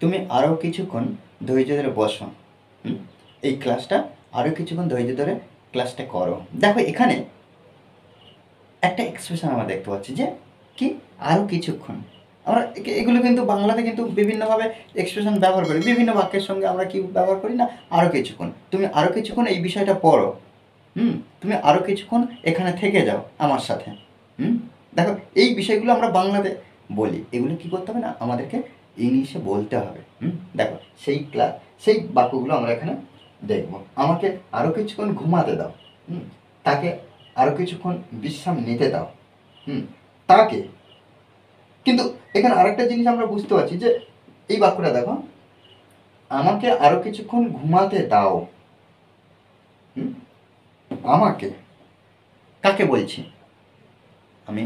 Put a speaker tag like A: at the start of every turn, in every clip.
A: তুমি আরও কিছুক্ষণ ধৈর্য ধরে বসো। এই ক্লাসটা আরও কিছুক্ষণ ধৈর্য ধরে ক্লাসটা করো। দেখো এখানে একটা এক্সপ্রেশন আমরা দেখতে পাচ্ছি যে কি আরও কিছুক্ষণ। আমরা এগুলো কিন্তু বাংলাতে কিন্তু বিভিন্নভাবে এক্সপ্রেশন ব্যবহার করি, বিভিন্ন বাক্যের সঙ্গে আমরা কি ব্যবহার করি না, আরও কিছুক্ষণ, তুমি আরও কিছুক্ষণ এই বিষয়টা পড়ো। তুমি আরও কিছুক্ষণ এখানে থেকে যাও আমার সাথে। দেখো এই বিষয়গুলো আমরা বাংলাতে বলি, এগুলো কি করতে হবে না আমাদেরকে ইংলিশে বলতে হবে। দেখো সেই বাক্যগুলো আমরা এখানে দেখব। আমাকে আরও কিছুক্ষণ ঘুমাতে দাও। তাকে আরও কিছুক্ষণ বিশ্রাম নিতে দাও। তাকে, কিন্তু এখানে আরেকটা জিনিস আমরা বুঝতে পারছি যে এই বাক্যটা দেখো, আমাকে আরও কিছুক্ষণ ঘুমাতে দাও। আমাকে কাকে বলছি? আমি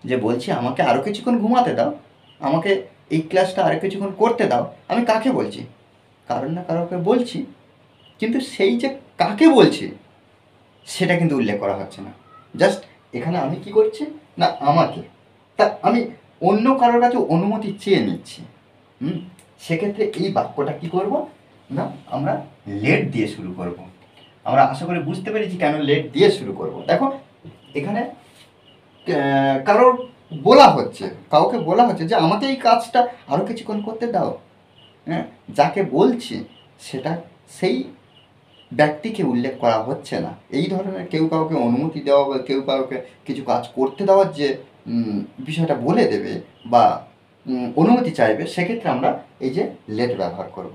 A: যে বলছি আমাকে আরও কিছুক্ষণ ঘুমাতে দাও, আমাকে এই ক্লাসটা আরও কিছুক্ষণ করতে দাও, আমি কাকে বলছি? কারণ না কারোকে বলছি, কিন্তু সেই যে কাকে বলছি সেটা কিন্তু উল্লেখ করা হচ্ছে না। জাস্ট এখানে আমি কি করছি না আমাকে, তা আমি অন্য কারোর কাছে অনুমতি চেয়ে নিচ্ছি। সেক্ষেত্রে এই বাক্যটা কি করব না আমরা লেট দিয়ে শুরু করব। আমরা আশা করি বুঝতে পেরেছি কেন লেট দিয়ে শুরু করব। দেখো এখানে কারোর কাউকে বলা হচ্ছে যে আমাকে এই কাজটা আরও কিছুক্ষণ করতে দাও। যাকে বলছি সেটা সেই ব্যক্তিকে উল্লেখ করা হচ্ছে না। এই ধরনের কেউ কাউকে অনুমতি দেওয়া বা কেউ কাউকে কিছু কাজ করতে দেওয়ার যে বিষয়টা বলে দেবে বা অনুমতি চাইবে, সেক্ষেত্রে আমরা এই যে লেট ব্যবহার করব।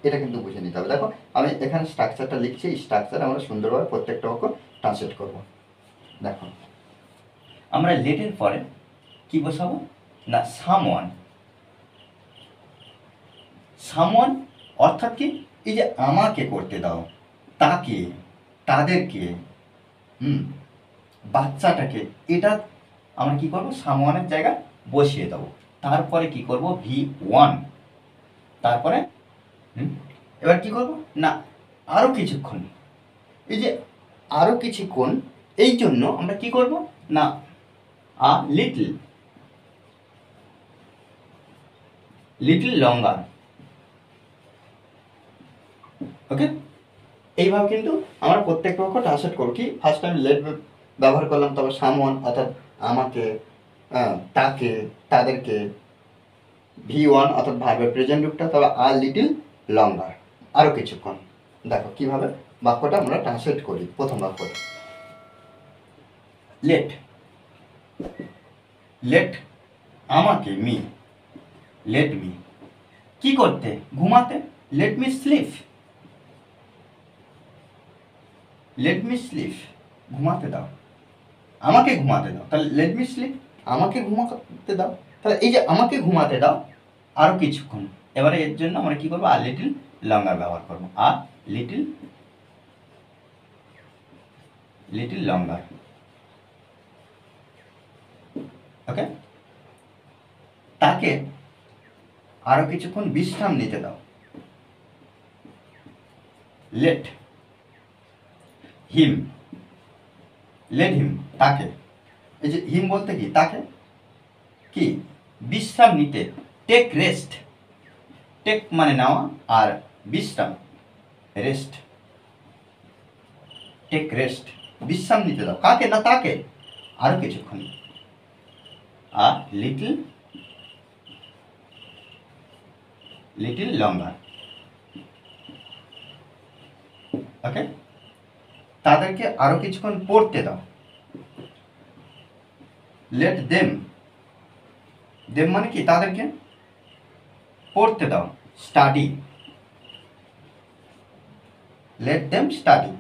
A: এটা কিন্তু বুঝে নিতে হবে। দেখো আমি এখানে স্ট্রাকচারটা লিখছি, এই স্ট্রাকচার আমরা সুন্দরভাবে প্রত্যেকটা বাক্য ট্রান্সলেট করব। দেখো আমরা লেটের পরে কি বসাবো না সামওয়ান অর্থাৎ কি এই যে আমাকে করতে দাও, তাকে, তাদেরকে, বাচ্চাটাকে, এটা আমরা কি করব সামওয়ানের জায়গায় বসিয়ে দেবো। তারপরে কি করব V1, তারপরে এবার কি করব না আরও কিছুক্ষণ, এই যে আরও কিছুক্ষণ, এই জন্য আমরা কি করব না লিটল লঙ্গার। ওকে, এইভাবে কিন্তু আমরা প্রত্যেকটা বাক্য ট্রান্সলেট করব। কি ফার্স্ট টাইম লেট ব্যবহার করলাম, তারপর সামওয়ান অর্থাৎ আমাকে, তাকে, তাদেরকে, V1 অর্থাৎ ভার্বের প্রেজেন্ট রূপটা, তবে লিটল লঙ্গার আরও কিছুক্ষণ। দেখো কিভাবে বাক্যটা আমরা ট্রান্সলেট করি। প্রথম বাক্যটা লেট আমাকে, লেট মি কি করতে, ঘুমাতে, লেট মি স্লিপ, ঘুমাতে দাও, আমাকে ঘুমাতে দাও, তাহলে লেট মি স্লিপ, আমাকে ঘুমাতে দাও। তাহলে এই যে আমাকে ঘুমাতে দাও আরও কিছুক্ষণ, এবারে এর জন্য আমরা কি করবো লিটল লঙ্গার ব্যবহার করবো। লিটল লঙ্গার। ওকে, তাকে আরও কিছুক্ষণ বিশ্রাম নিতে দাও, লেট হিম, তাকে, এই যে হিম বলতে কি তাকে কি বিশ্রাম নিতে, টেক রেস্ট, টেক মানে নেওয়া আর বিশ্রাম রেস্ট, টেক রেস্ট বিশ্রাম নিতে দাও, কাকে না তাকে আরও কিছুক্ষণ, লিটল লঙ্গার। ওকে, তাদেরকে আরো কিছুক্ষণ পড়তে দাও, লেট দেম মানে কি তাদেরকে পড়তে দাও, স্টাডি, লেট দেম স্টাডি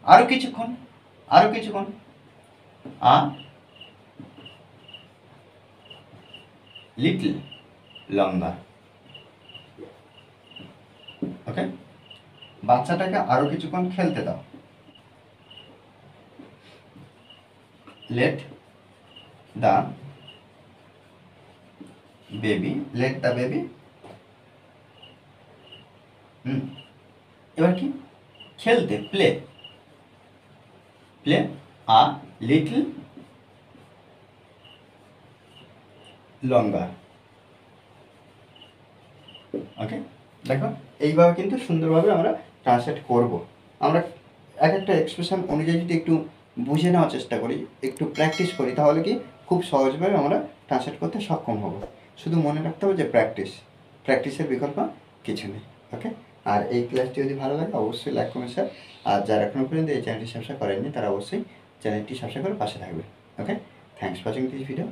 A: আরো কিছুক্ষণ, লিটল লঙ্গার। ওকে, বাচ্চাটাকে আরো কিছুক্ষণ খেলতে দাও, লেট দ্য বেবি, এবার কি খেলতে, প্লে আ লিটল লঙ্গার। ওকে, দেখো এইভাবে কিন্তু সুন্দরভাবে আমরা ট্রান্সলেট করব। আমরা এক একটা এক্সপ্রেশন অনুযায়ী যদি একটু বুঝে নেওয়ার চেষ্টা করি, একটু প্র্যাকটিস করি, তাহলে কি খুব সহজভাবে আমরা ট্রান্সলেট করতে সক্ষম হব। শুধু মনে রাখতে হবে যে প্র্যাকটিসের বিকল্প কিছু নেই। ওকে, আর এই ক্লাসটি যদি ভালো লাগে অবশ্যই লাইক কমেন্ট শেয়ার, আর যারা এখনও পর্যন্ত এই চ্যানেলটি সাবস্ক্রাইব করেননি তারা অবশ্যই চ্যানেলটি সাবস্ক্রাইব করে পাশে থাকবে। Okay, thanks for watching this video.